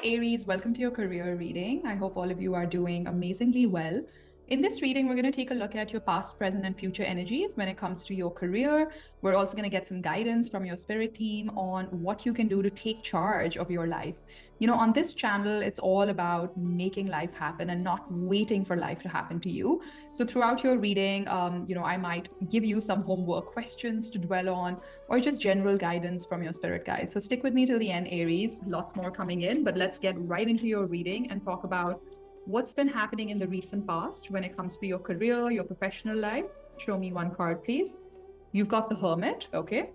Aries, welcome to your career reading. I hope all of you are doing amazingly well. In this reading, we're going to take a look at your past, present, and future energies when it comes to your career. We're also going to get some guidance from your spirit team on what you can do to take charge of your life. On this channel, it's all about making life happen and not waiting for life to happen to you. So throughout your reading, I might give you some homework questions to dwell on or just general guidance from your spirit guide. So stick with me till the end, Aries. Lots more coming in, but let's get right into your reading and talk about what's been happening in the recent past when it comes to your career, your professional life. Show me one card, please. You've got the Hermit, okay?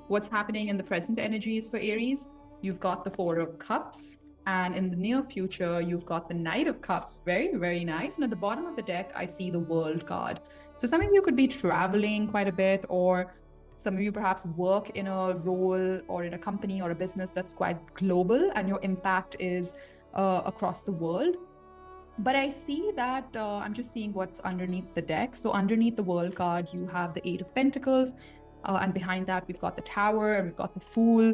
What's happening in the present energies for Aries? You've got the Four of Cups. And in the near future, you've got the Knight of Cups. Very, very nice. And at the bottom of the deck, I see the World card. So some of you could be traveling quite a bit, or some of you perhaps work in a role or in a company or a business that's quite global and your impact is across the world. But I see that I'm just seeing what's underneath the deck. So underneath the World card, you have the Eight of Pentacles. And behind that, we've got the Tower and we've got the Fool.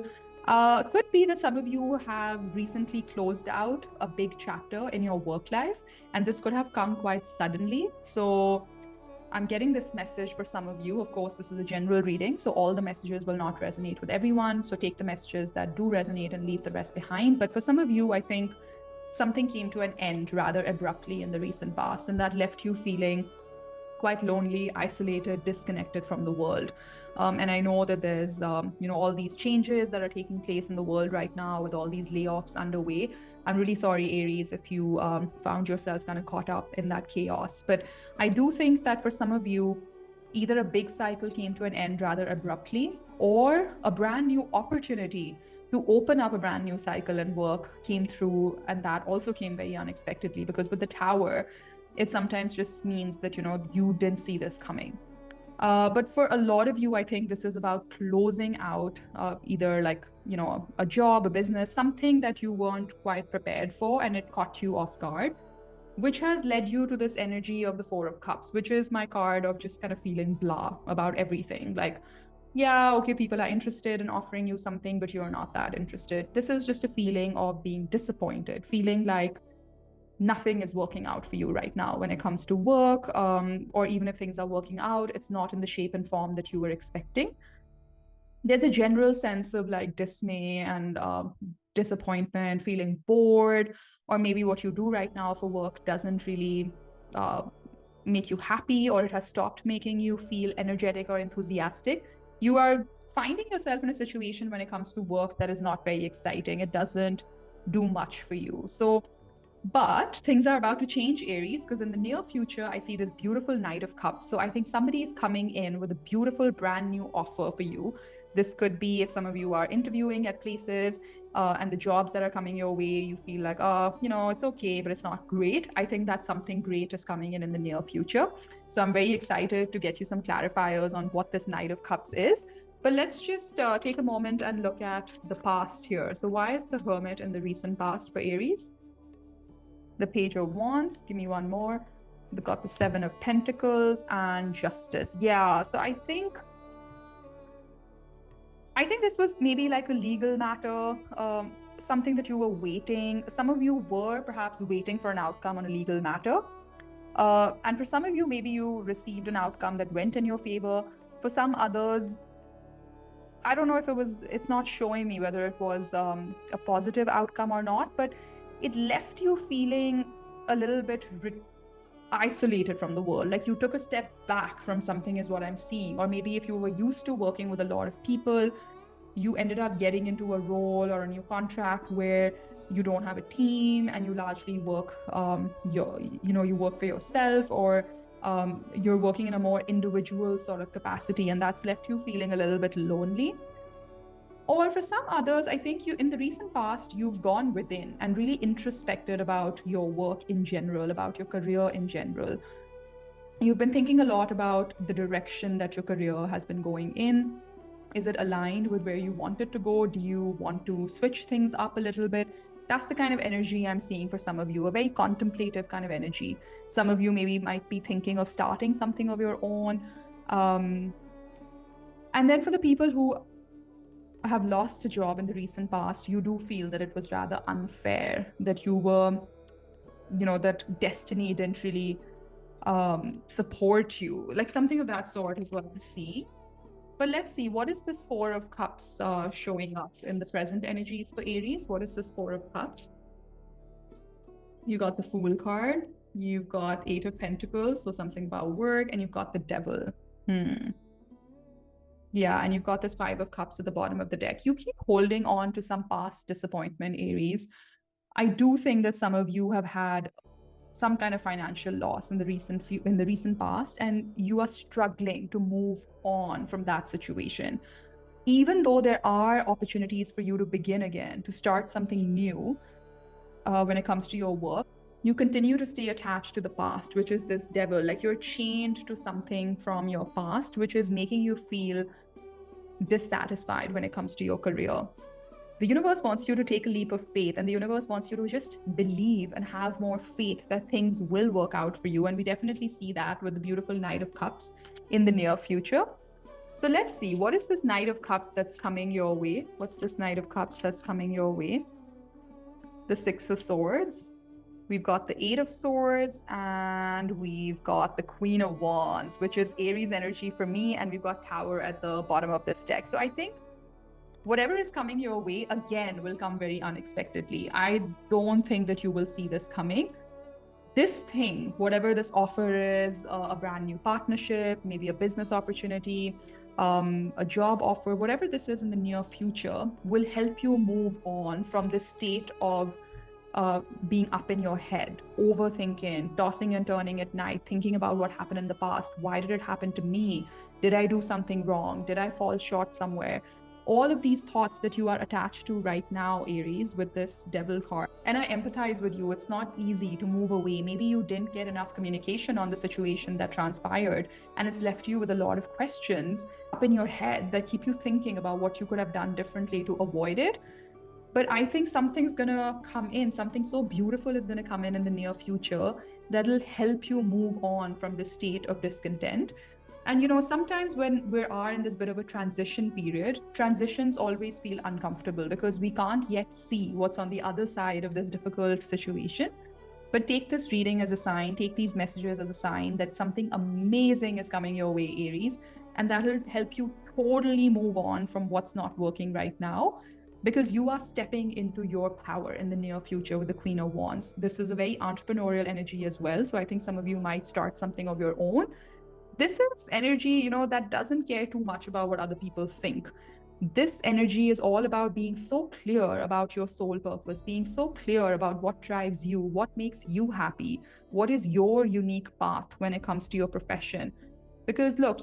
Could be that some of you have recently closed out a big chapter in your work life, and this could have come quite suddenly. So I'm getting this message for some of you. Of course, this is a general reading, so all the messages will not resonate with everyone. So take the messages that do resonate and leave the rest behind. But for some of you, I think something came to an end rather abruptly in the recent past, and that left you feeling quite lonely, isolated, disconnected from the world. And I know that there's, all these changes that are taking place in the world right now with all these layoffs underway. I'm really sorry, Aries, if you found yourself kind of caught up in that chaos. But I do think that for some of you, either a big cycle came to an end rather abruptly, or a brand new opportunity to open up a brand new cycle and work came through, and that also came very unexpectedly, because with the Tower, it sometimes just means that, you didn't see this coming. But for a lot of you, I think this is about closing out either a job, a business, something that you weren't quite prepared for and it caught you off guard, which has led you to this energy of the Four of Cups, which is my card of just kind of feeling blah about everything. Like, yeah, okay, people are interested in offering you something, but you're not that interested. This is just a feeling of being disappointed, feeling like nothing is working out for you right now when it comes to work, or even if things are working out, it's not in the shape and form that you were expecting. There's a general sense of like dismay and disappointment, feeling bored, or maybe what you do right now for work doesn't really make you happy, or it has stopped making you feel energetic or enthusiastic. You are finding yourself in a situation when it comes to work that is not very exciting. It doesn't do much for you. But things are about to change, Aries, because in the near future, I see this beautiful Knight of Cups. So I think somebody is coming in with a beautiful brand new offer for you. This could be if some of you are interviewing at places and the jobs that are coming your way, you feel like, it's okay, but it's not great. I think that something great is coming in the near future. So I'm very excited to get you some clarifiers on what this Knight of Cups is. But let's just take a moment and look at the past here. So why is the Hermit in the recent past for Aries? The Page of Wands, give me one more. We've got the Seven of Pentacles and Justice. Yeah, so I think this was maybe like a legal matter, something that you were waiting. Some of you were perhaps waiting for an outcome on a legal matter. And for some of you, maybe you received an outcome that went in your favor. For some others, I don't know if it's not showing me whether it was a positive outcome or not, but it left you feeling a little bit isolated from the world. Like you took a step back from something is what I'm seeing. Or maybe if you were used to working with a lot of people, you ended up getting into a role or a new contract where you don't have a team and you largely work, you work for yourself, or you're working in a more individual sort of capacity, and that's left you feeling a little bit lonely. Or for some others, I think in the recent past, you've gone within and really introspected about your work in general, about your career in general. You've been thinking a lot about the direction that your career has been going in. Is it aligned with where you want it to go? Do you want to switch things up a little bit? That's the kind of energy I'm seeing for some of you, a very contemplative kind of energy. Some of you maybe might be thinking of starting something of your own. And then for the people who have lost a job in the recent past, you do feel that it was rather unfair, that you were, that destiny didn't really support you, like something of that sort is what I see. But let's see, what is this Four of Cups showing us in the present energies for Aries? What is this Four of Cups? You got the Fool card, you've got Eight of Pentacles, so something about work, and you've got the Devil. Yeah, and you've got this Five of Cups at the bottom of the deck. You keep holding on to some past disappointment, Aries. I do think that some of you have had some kind of financial loss in the recent past, and you are struggling to move on from that situation. Even though there are opportunities for you to begin again, to start something new, when it comes to your work, you continue to stay attached to the past, which is this Devil. Like you're chained to something from your past, which is making you feel dissatisfied when it comes to your career. The universe wants you to take a leap of faith, and the universe wants you to just believe and have more faith that things will work out for you. And we definitely see that with the beautiful Knight of Cups in the near future. So let's see, what is this Knight of Cups that's coming your way? What's this Knight of Cups that's coming your way? The Six of Swords. We've got the Eight of Swords, and we've got the Queen of Wands, which is Aries energy for me, and we've got Tower at the bottom of this deck. So I think whatever is coming your way, again, will come very unexpectedly. I don't think that you will see this coming. This thing, whatever this offer is, a brand new partnership, maybe a business opportunity, a job offer, whatever this is in the near future, will help you move on from this state of being up in your head, overthinking, tossing and turning at night, thinking about what happened in the past. Why did it happen to me? Did I do something wrong? Did I fall short somewhere? All of these thoughts that you are attached to right now, Aries, with this Devil card. And I empathize with you. It's not easy to move away. Maybe you didn't get enough communication on the situation that transpired, and it's left you with a lot of questions up in your head that keep you thinking about what you could have done differently to avoid it. But I think something's gonna come in, something so beautiful is gonna come in the near future that'll help you move on from this state of discontent. And sometimes when we are in this bit of a transition period, transitions always feel uncomfortable because we can't yet see what's on the other side of this difficult situation. But take this reading as a sign, take these messages as a sign that something amazing is coming your way, Aries, and that'll help you totally move on from what's not working right now, because you are stepping into your power in the near future with the Queen of Wands. This is a very entrepreneurial energy as well. So I think some of you might start something of your own. This is energy, that doesn't care too much about what other people think. This energy is all about being so clear about your soul purpose, being so clear about what drives you, what makes you happy, what is your unique path when it comes to your profession. Because look,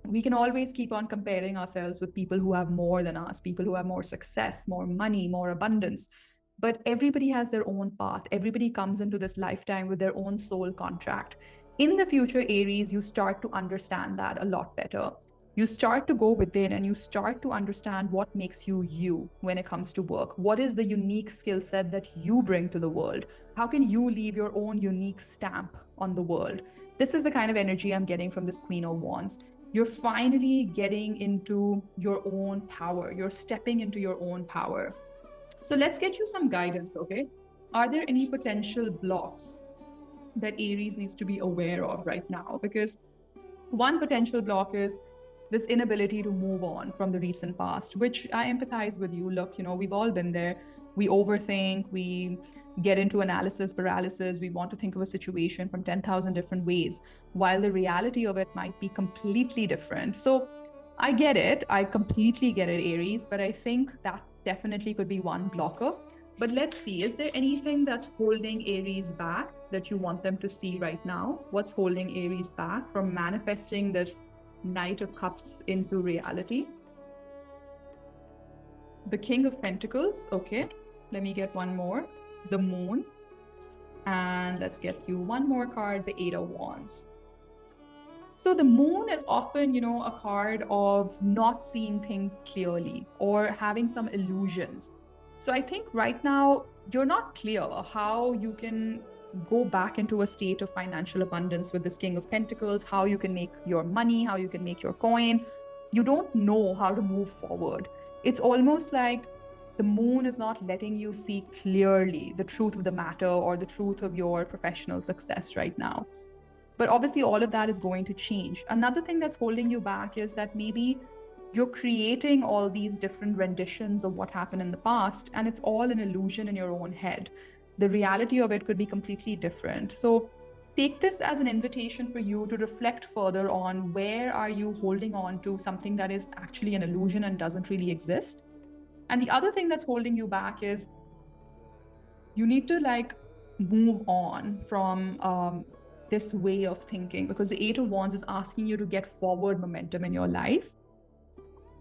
we can always keep on comparing ourselves with people who have more than us, people who have more success, more money, more abundance. But everybody has their own path. Everybody comes into this lifetime with their own soul contract. In the future, Aries, you start to understand that a lot better. You start to go within and you start to understand what makes you you when it comes to work. What is the unique skill set that you bring to the world? How can you leave your own unique stamp on the world? This is the kind of energy I'm getting from this Queen of Wands. You're finally getting into your own power. You're stepping into your own power. So let's get you some guidance, okay? Are there any potential blocks that Aries needs to be aware of right now? Because one potential block is this inability to move on from the recent past, which I empathize with you. Look, we've all been there. We overthink, we get into analysis paralysis, we want to think of a situation from 10,000 different ways, while the reality of it might be completely different. So I get it. I completely get it, Aries, but I think that definitely could be one blocker. But let's see, is there anything that's holding Aries back that you want them to see right now? What's holding Aries back from manifesting this Knight of Cups into reality? The King of Pentacles. Okay, let me get one more. The Moon. And let's get you one more card, the Eight of Wands. So the Moon is often, a card of not seeing things clearly or having some illusions. So I think right now you're not clear how you can go back into a state of financial abundance with this King of Pentacles, how you can make your money, how you can make your coin. You don't know how to move forward. It's almost like the moon is not letting you see clearly the truth of the matter or the truth of your professional success right now. But obviously, all of that is going to change. Another thing that's holding you back is that maybe you're creating all these different renditions of what happened in the past, and it's all an illusion in your own head. The reality of it could be completely different. So take this as an invitation for you to reflect further on where are you holding on to something that is actually an illusion and doesn't really exist. And the other thing that's holding you back is you need to like move on from this way of thinking, because the Eight of Wands is asking you to get forward momentum in your life.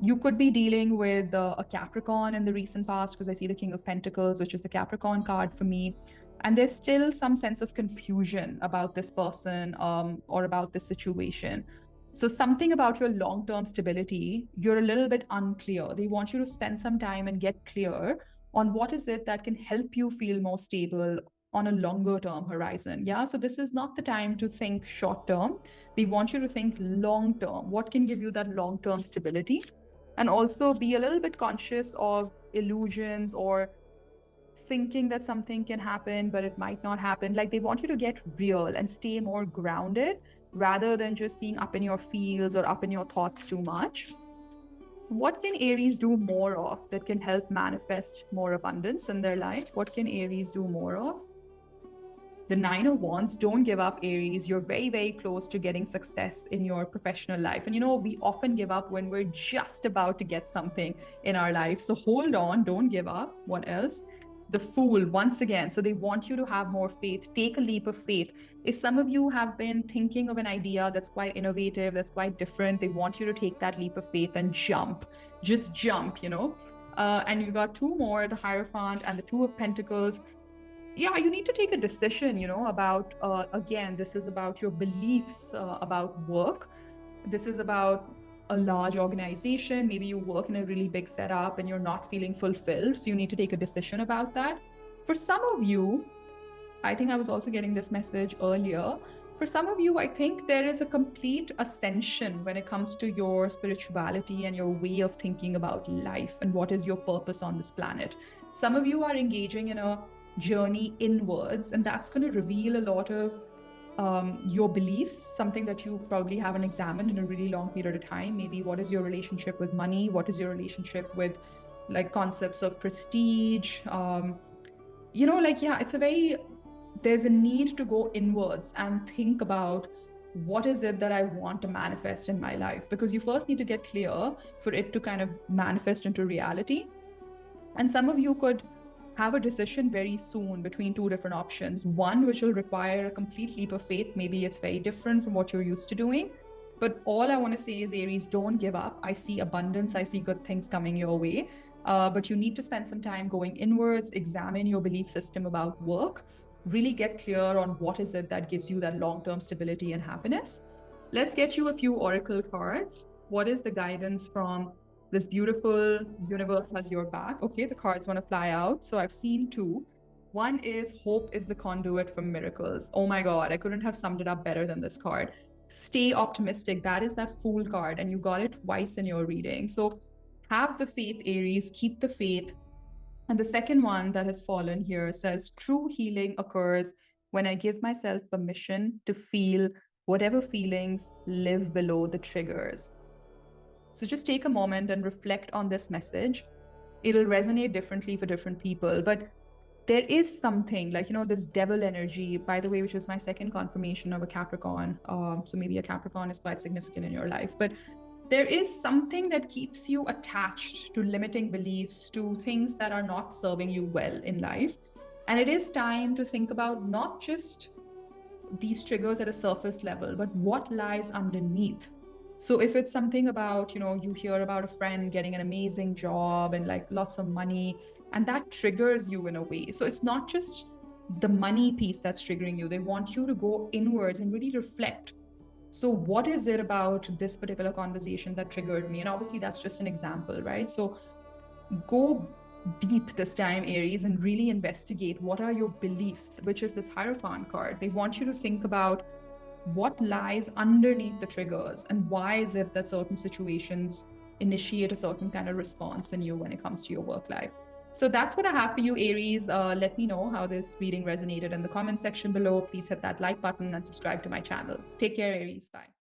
You could be dealing with a Capricorn in the recent past, because I see the King of Pentacles, which is the Capricorn card for me. And there's still some sense of confusion about this person or about this situation. So something about your long-term stability, you're a little bit unclear. They want you to spend some time and get clear on what is it that can help you feel more stable on a longer term horizon. Yeah. So this is not the time to think short term. They want you to think long term. What can give you that long term stability? And also be a little bit conscious of illusions or thinking that something can happen, but it might not happen. Like they want you to get real and stay more grounded rather than just being up in your feels or up in your thoughts too much. What can Aries do more of that can help manifest more abundance in their life? What can Aries do more of? The Nine of Wands. Don't give up, Aries. You're very, very close to getting success in your professional life. And we often give up when we're just about to get something in our life. So hold on, don't give up. What else? The Fool, once again. So they want you to have more faith. Take a leap of faith. If some of you have been thinking of an idea that's quite innovative, that's quite different, they want you to take that leap of faith and jump. Just jump. And you got two more, the Hierophant and the Two of Pentacles. Yeah, you need to take a decision, about, again, this is about your beliefs about work. This is about a large organization. Maybe you work in a really big setup and you're not feeling fulfilled. So you need to take a decision about that. For some of you, I think I was also getting this message earlier. For some of you, I think there is a complete ascension when it comes to your spirituality and your way of thinking about life and what is your purpose on this planet. Some of you are engaging in a journey inwards, and that's going to reveal a lot of your beliefs, something that you probably haven't examined in a really long period of time. Maybe what is your relationship with money? What is your relationship with like concepts of prestige? There's a need to go inwards and think about what is it that I want to manifest in my life, because you first need to get clear for it to kind of manifest into reality. And some of you could have a decision very soon between two different options. One, which will require a complete leap of faith. Maybe it's very different from what you're used to doing. But all I want to say is, Aries, don't give up. I see abundance. I see good things coming your way. But you need to spend some time going inwards, examine your belief system about work, really get clear on what is it that gives you that long-term stability and happiness. Let's get you a few oracle cards. What is the guidance from this beautiful universe has your back? Okay, the cards want to fly out. So I've seen two. One is hope is the conduit for miracles. Oh my God, I couldn't have summed it up better than this card. Stay optimistic. That is that Fool card, and you got it twice in your reading. So have the faith, Aries, keep the faith. And the second one that has fallen here says true healing occurs when I give myself permission to feel whatever feelings live below the triggers. So just take a moment and reflect on this message. It'll resonate differently for different people, but there is something like, this devil energy, by the way, which is my second confirmation of a Capricorn. So maybe a Capricorn is quite significant in your life, but there is something that keeps you attached to limiting beliefs, to things that are not serving you well in life. And it is time to think about not just these triggers at a surface level, but what lies underneath. So if it's something about, you hear about a friend getting an amazing job and like lots of money, and that triggers you in a way. So it's not just the money piece that's triggering you. They want you to go inwards and really reflect. So what is it about this particular conversation that triggered me? And obviously that's just an example, right? So go deep this time, Aries, and really investigate what are your beliefs, which is this Hierophant card. They want you to think about what lies underneath the triggers and why is it that certain situations initiate a certain kind of response in you when it comes to your work life. So that's what I have for you, Aries. Let me know how this reading resonated in the comment section below. Please hit that like button and subscribe to my channel. Take care, Aries. Bye.